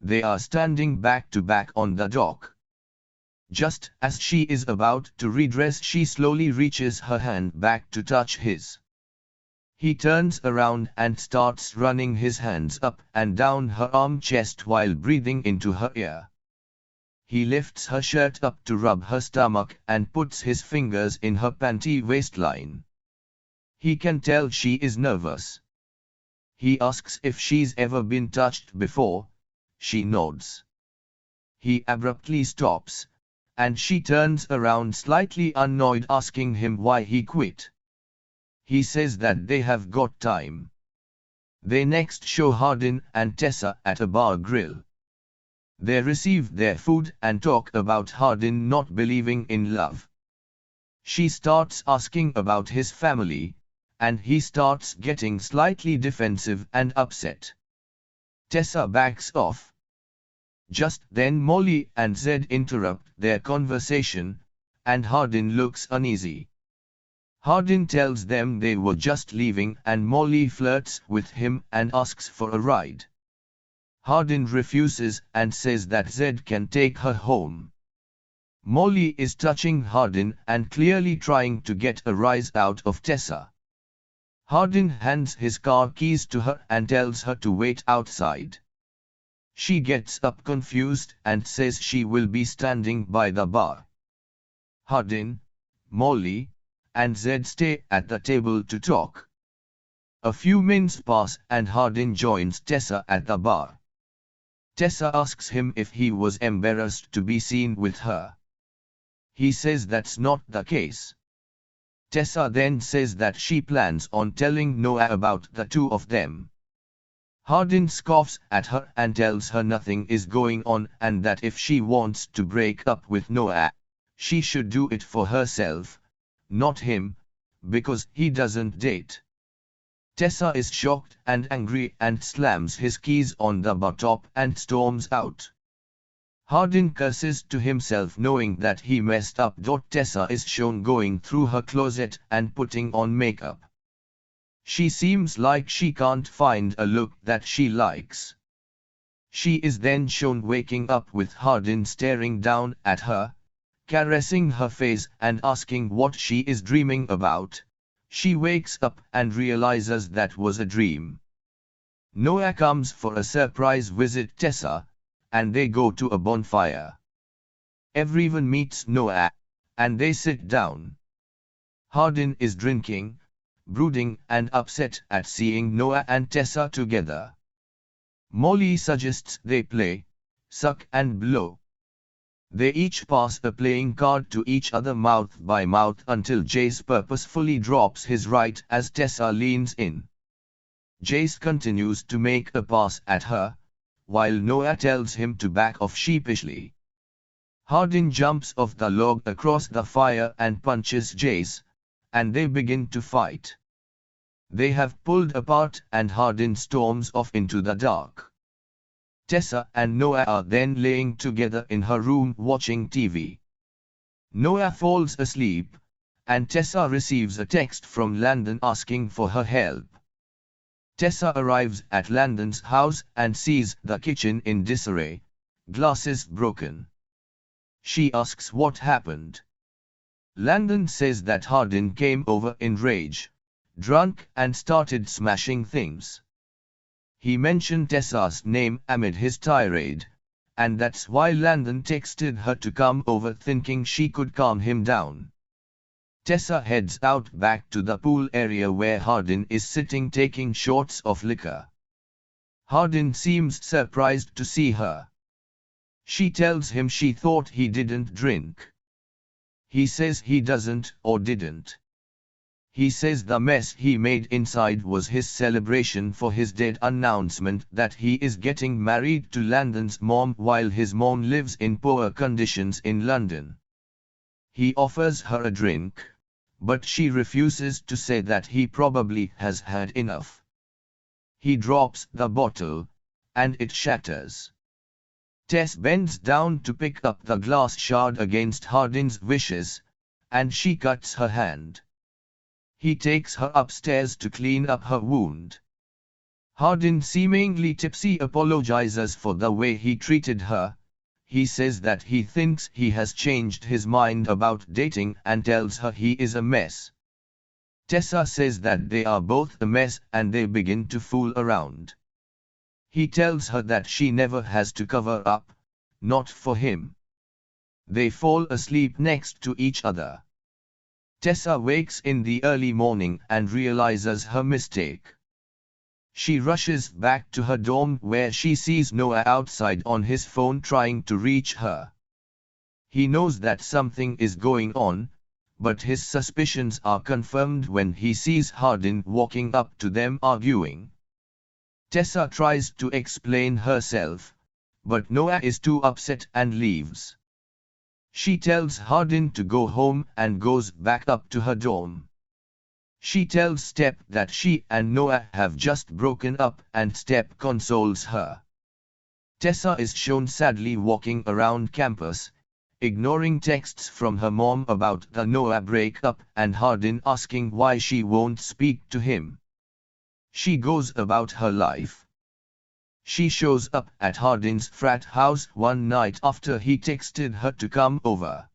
They are standing back to back on the dock. Just as she is about to redress, she slowly reaches her hand back to touch his. He turns around and starts running his hands up and down her arm chest while breathing into her ear. He lifts her shirt up to rub her stomach and puts his fingers in her panty waistline. He can tell she is nervous. He asks if she's ever been touched before. She nods. He abruptly stops, and she turns around slightly annoyed, asking him why he quit. He says that they have got time. They next show Hardin and Tessa at a bar grill. They receive their food and talk about Hardin not believing in love. She starts asking about his family, and he starts getting slightly defensive and upset. Tessa backs off. Just then Molly and Zed interrupt their conversation, and Hardin looks uneasy. Hardin tells them they were just leaving, and Molly flirts with him and asks for a ride. Hardin refuses and says that Zed can take her home. Molly is touching Hardin and clearly trying to get a rise out of Tessa. Hardin hands his car keys to her and tells her to wait outside. She gets up confused and says she will be standing by the bar. Hardin, Molly, and Zed stay at the table to talk. A few minutes pass and Hardin joins Tessa at the bar. Tessa asks him if he was embarrassed to be seen with her. He says that's not the case. Tessa then says that she plans on telling Noah about the two of them. Hardin scoffs at her and tells her nothing is going on and that if she wants to break up with Noah, she should do it for herself, not him, because he doesn't date. Tessa is shocked and angry and slams his keys on the bar top and storms out. Hardin curses to himself knowing that he messed up. Tessa is shown going through her closet and putting on makeup. She seems like she can't find a look that she likes. She is then shown waking up with Hardin staring down at her, caressing her face and asking what she is dreaming about. She wakes up and realizes that was a dream. Noah comes for a surprise visit Tessa, and they go to a bonfire. Everyone meets Noah, and they sit down. Hardin is drinking, brooding and upset at seeing Noah and Tessa together. Molly suggests they play suck and blow. They each pass a playing card to each other mouth by mouth until Jace purposefully drops his right as Tessa leans in. Jace continues to make a pass at her, while Noah tells him to back off sheepishly. Hardin jumps off the log across the fire and punches Jace, and they begin to fight. They have pulled apart and Hardin storms off into the dark. Tessa and Noah are then laying together in her room watching TV. Noah falls asleep, and Tessa receives a text from Landon asking for her help. Tessa arrives at Landon's house and sees the kitchen in disarray, glasses broken. She asks what happened. Landon says that Hardin came over in rage, drunk and started smashing things. He mentioned Tessa's name amid his tirade, and that's why Landon texted her to come over thinking she could calm him down. Tessa heads out back to the pool area where Hardin is sitting taking shots of liquor. Hardin seems surprised to see her. She tells him she thought he didn't drink. He says he doesn't or didn't. He says the mess he made inside was his celebration for his dead announcement that he is getting married to Landon's mom while his mom lives in poor conditions in London. He offers her a drink, but she refuses to say that he probably has had enough. He drops the bottle, and it shatters. Tess bends down to pick up the glass shard against Hardin's wishes, and she cuts her hand. He takes her upstairs to clean up her wound. Hardin, seemingly tipsy, apologizes for the way he treated her. He says that he thinks he has changed his mind about dating and tells her he is a mess. Tessa says that they are both a mess and they begin to fool around. He tells her that she never has to cover up, not for him. They fall asleep next to each other. Tessa wakes in the early morning and realizes her mistake. She rushes back to her dorm where she sees Noah outside on his phone trying to reach her. He knows that something is going on, but his suspicions are confirmed when he sees Hardin walking up to them arguing. Tessa tries to explain herself, but Noah is too upset and leaves. She tells Hardin to go home and goes back up to her dorm. She tells Step that she and Noah have just broken up and Step consoles her. Tessa is shown sadly walking around campus, ignoring texts from her mom about the Noah breakup and Hardin asking why she won't speak to him. She goes about her life. She shows up at Hardin's frat house one night after he texted her to come over.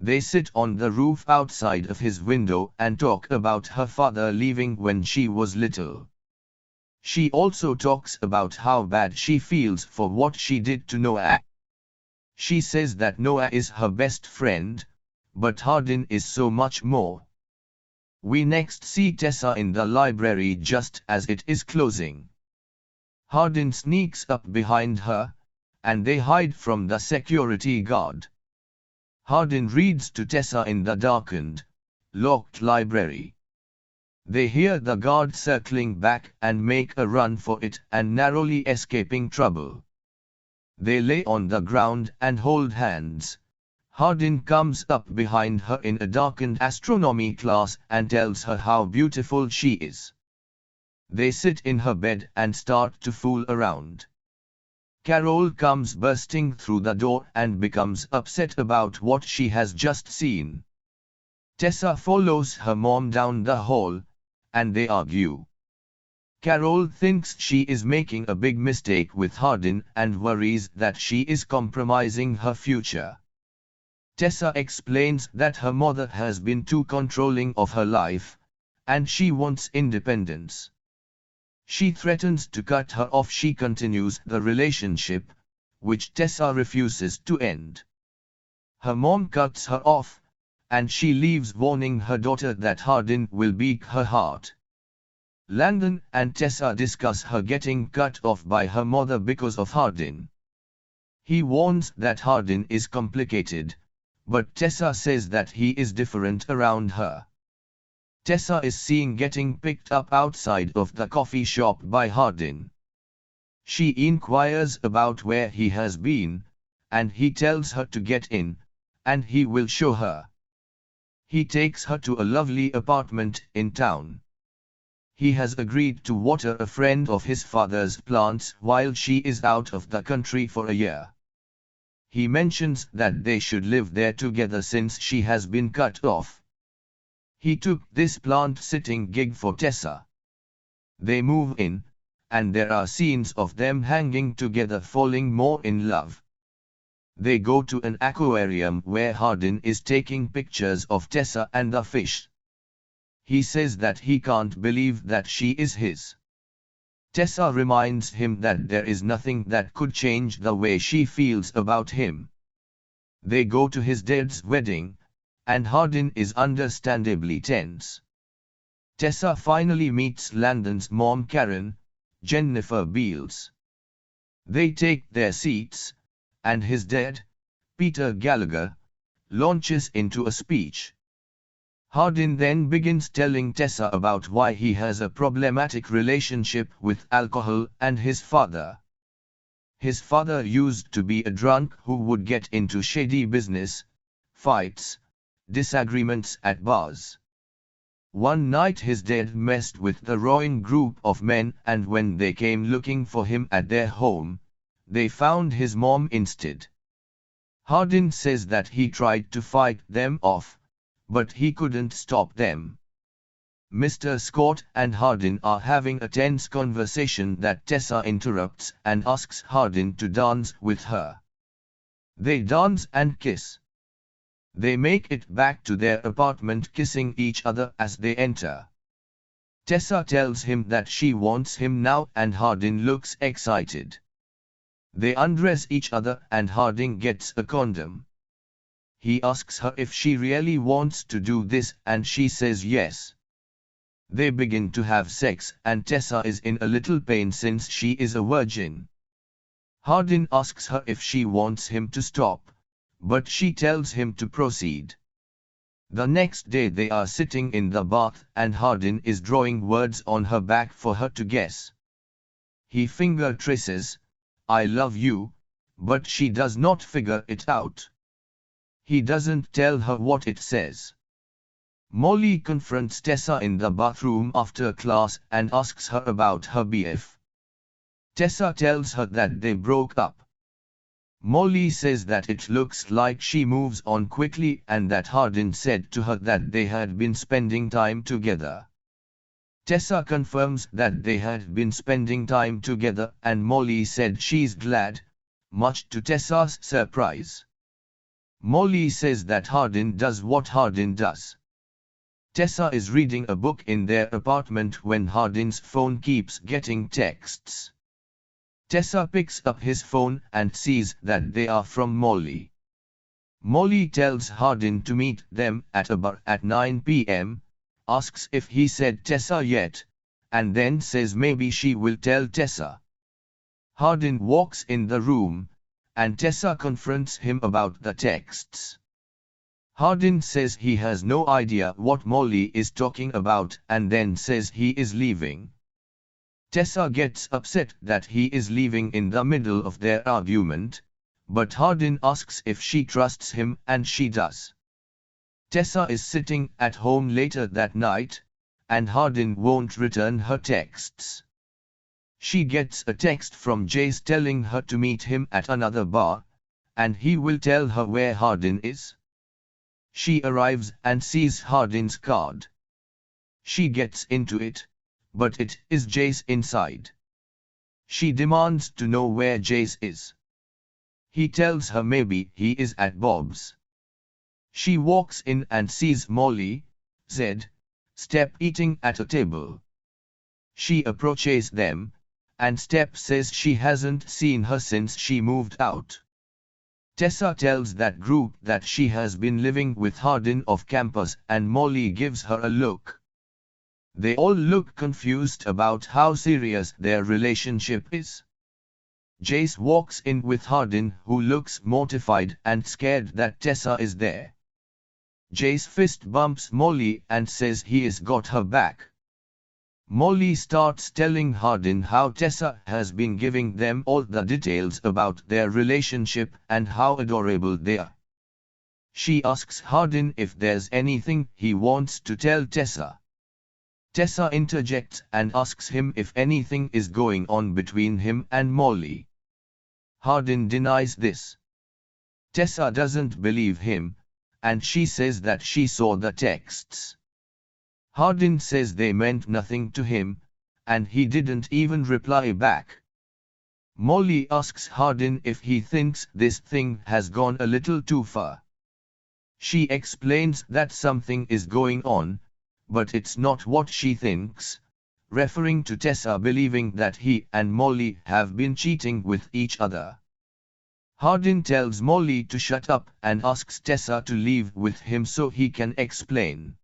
They sit on the roof outside of his window and talk about her father leaving when she was little. She also talks about how bad she feels for what she did to Noah. She says that Noah is her best friend, but Hardin is so much more. We next see Tessa in the library just as it is closing. Hardin sneaks up behind her, and they hide from the security guard. Hardin reads to Tessa in the darkened, locked library. They hear the guard circling back and make a run for it and narrowly escaping trouble. They lay on the ground and hold hands. Hardin comes up behind her in a darkened astronomy class and tells her how beautiful she is. They sit in her bed and start to fool around. Carol comes bursting through the door and becomes upset about what she has just seen. Tessa follows her mom down the hall, and they argue. Carol thinks she is making a big mistake with Hardin and worries that she is compromising her future. Tessa explains that her mother has been too controlling of her life, and she wants independence. She threatens to cut her off. She continues the relationship, which Tessa refuses to end. Her mom cuts her off, and she leaves warning her daughter that Hardin will break her heart. Landon and Tessa discuss her getting cut off by her mother because of Hardin. He warns that Hardin is complicated, but Tessa says that he is different around her. Tessa is seen getting picked up outside of the coffee shop by Hardin. She inquires about where he has been, and he tells her to get in, and he will show her. He takes her to a lovely apartment in town. He has agreed to water a friend of his father's plants while she is out of the country for a year. He mentions that they should live there together since she has been cut off. He took this plant-sitting gig for Tessa. They move in, and there are scenes of them hanging together falling more in love. They go to an aquarium where Hardin is taking pictures of Tessa and the fish. He says that he can't believe that she is his. Tessa reminds him that there is nothing that could change the way she feels about him. They go to his dad's wedding, and Hardin is understandably tense. Tessa finally meets Landon's mom Karen, Jennifer Beals. They take their seats, and his dad, Peter Gallagher, launches into a speech. Hardin then begins telling Tessa about why he has a problematic relationship with alcohol and his father. His father used to be a drunk who would get into shady business, fights, disagreements at bars. One night his dad messed with the rowing group of men, and when they came looking for him at their home, they found his mom instead. Hardin says that he tried to fight them off, but he couldn't stop them. Mr. Scott and Hardin are having a tense conversation that Tessa interrupts and asks Hardin to dance with her. They dance and kiss. They make it back to their apartment kissing each other as they enter. Tessa tells him that she wants him now and Hardin looks excited. They undress each other and Hardin gets a condom. He asks her if she really wants to do this and she says yes. They begin to have sex and Tessa is in a little pain since she is a virgin. Hardin asks her if she wants him to stop, but she tells him to proceed. The next day they are sitting in the bath and Hardin is drawing words on her back for her to guess. He finger traces, "I love you," but she does not figure it out. He doesn't tell her what it says. Molly confronts Tessa in the bathroom after class and asks her about her BF. Tessa tells her that they broke up. Molly says that it looks like she moves on quickly and that Hardin said to her that they had been spending time together. Tessa confirms that they had been spending time together and Molly said she's glad, much to Tessa's surprise. Molly says that Hardin does what Hardin does. Tessa is reading a book in their apartment when Hardin's phone keeps getting texts. Tessa picks up his phone and sees that they are from Molly. Molly tells Hardin to meet them at a bar at 9 p.m., asks if he said Tessa yet, and then says maybe she will tell Tessa. Hardin walks in the room, and Tessa confronts him about the texts. Hardin says he has no idea what Molly is talking about and then says he is leaving. Tessa gets upset that he is leaving in the middle of their argument, but Hardin asks if she trusts him and she does. Tessa is sitting at home later that night, and Hardin won't return her texts. She gets a text from JACE telling her to meet him at another bar, and he will tell her where Hardin is. She arrives and sees Hardin's card. She gets into it, but it is JACE inside. She demands to know where JACE is. He tells her maybe he is at Bob's. She walks in and sees Molly, Step eating at a table. She approaches them, and Step says she hasn't seen her since she moved out. Tessa tells that group that she has been living with Hardin off campus and Molly gives her a look. They all look confused about how serious their relationship is. JACE walks in with Hardin who looks mortified and scared that Tessa is there. JACE fist bumps Molly and says he has got her back. Molly starts telling Hardin how Tessa has been giving them all the details about their relationship and how adorable they are. She asks Hardin if there's anything he wants to tell Tessa. Tessa interjects and asks him if anything is going on between him and Molly. Hardin denies this. Tessa doesn't believe him, and she says that she saw the texts. Hardin says they meant nothing to him, and he didn't even reply back. Molly asks Hardin if he thinks this thing has gone a little too far. She explains that something is going on, but it's not what she thinks, referring to Tessa believing that he and Molly have been cheating with each other. Hardin tells Molly to shut up and asks Tessa to leave with him so he can explain.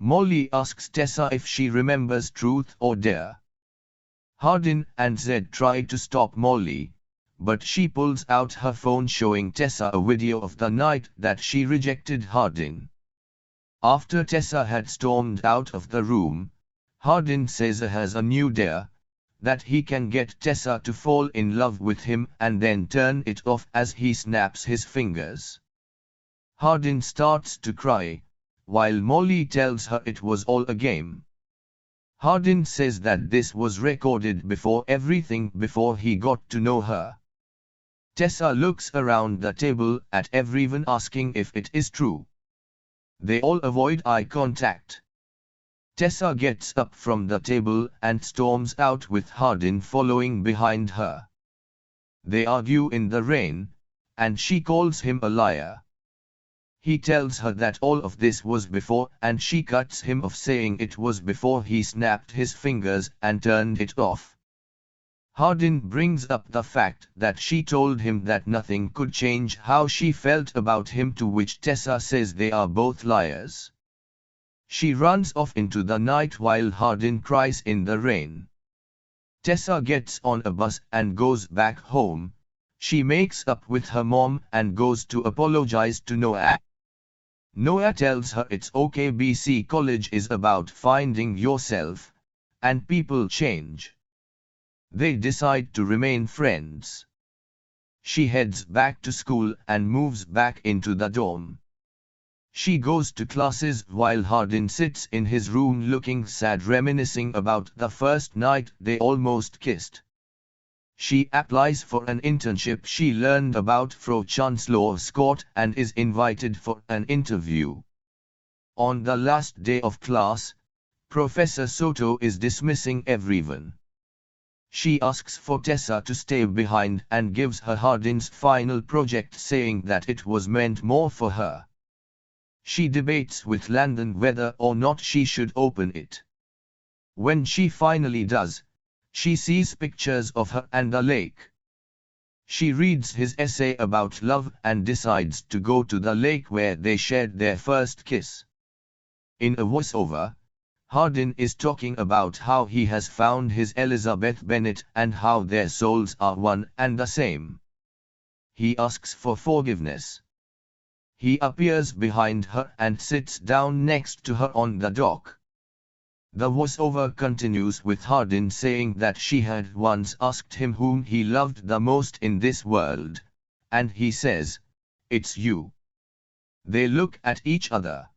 Molly asks Tessa if she remembers Truth or Dare. Hardin and Zed try to stop Molly, but she pulls out her phone showing Tessa a video of the night that she rejected Hardin. After Tessa had stormed out of the room, Hardin says he has a new dare, that he can get Tessa to fall in love with him and then turn it off as he snaps his fingers. Hardin starts to cry, while Molly tells her it was all a game. Hardin says that this was recorded before everything before he got to know her. Tessa looks around the table at everyone asking if it is true. They all avoid eye contact. Tessa gets up from the table and storms out with Hardin following behind her. They argue in the rain, and she calls him a liar. He tells her that all of this was before, and she cuts him off saying it was before he snapped his fingers and turned it off. Hardin brings up the fact that she told him that nothing could change how she felt about him, to which Tessa says they are both liars. She runs off into the night while Hardin cries in the rain. Tessa gets on a bus and goes back home. She makes up with her mom and goes to apologize to Noah. Noah tells her it's okay, BC college is about finding yourself, and people change. They decide to remain friends. She heads back to school and moves back into the dorm. She goes to classes while Hardin sits in his room looking sad, reminiscing about the first night they almost kissed. She applies for an internship she learned about from Chancellor Scott and is invited for an interview. On the last day of class, Professor Soto is dismissing everyone. She asks for Tessa to stay behind and gives her Hardin's final project, saying that it was meant more for her. She debates with Landon whether or not she should open it. When she finally does, she sees pictures of her and a lake. She reads his essay about love and decides to go to the lake where they shared their first kiss. In a voiceover, Hardin is talking about how he has found his Elizabeth Bennet and how their souls are one and the same. He asks for forgiveness. He appears behind her and sits down next to her on the dock. The voiceover continues with Hardin saying that she had once asked him whom he loved the most in this world, and he says, "It's you." They look at each other.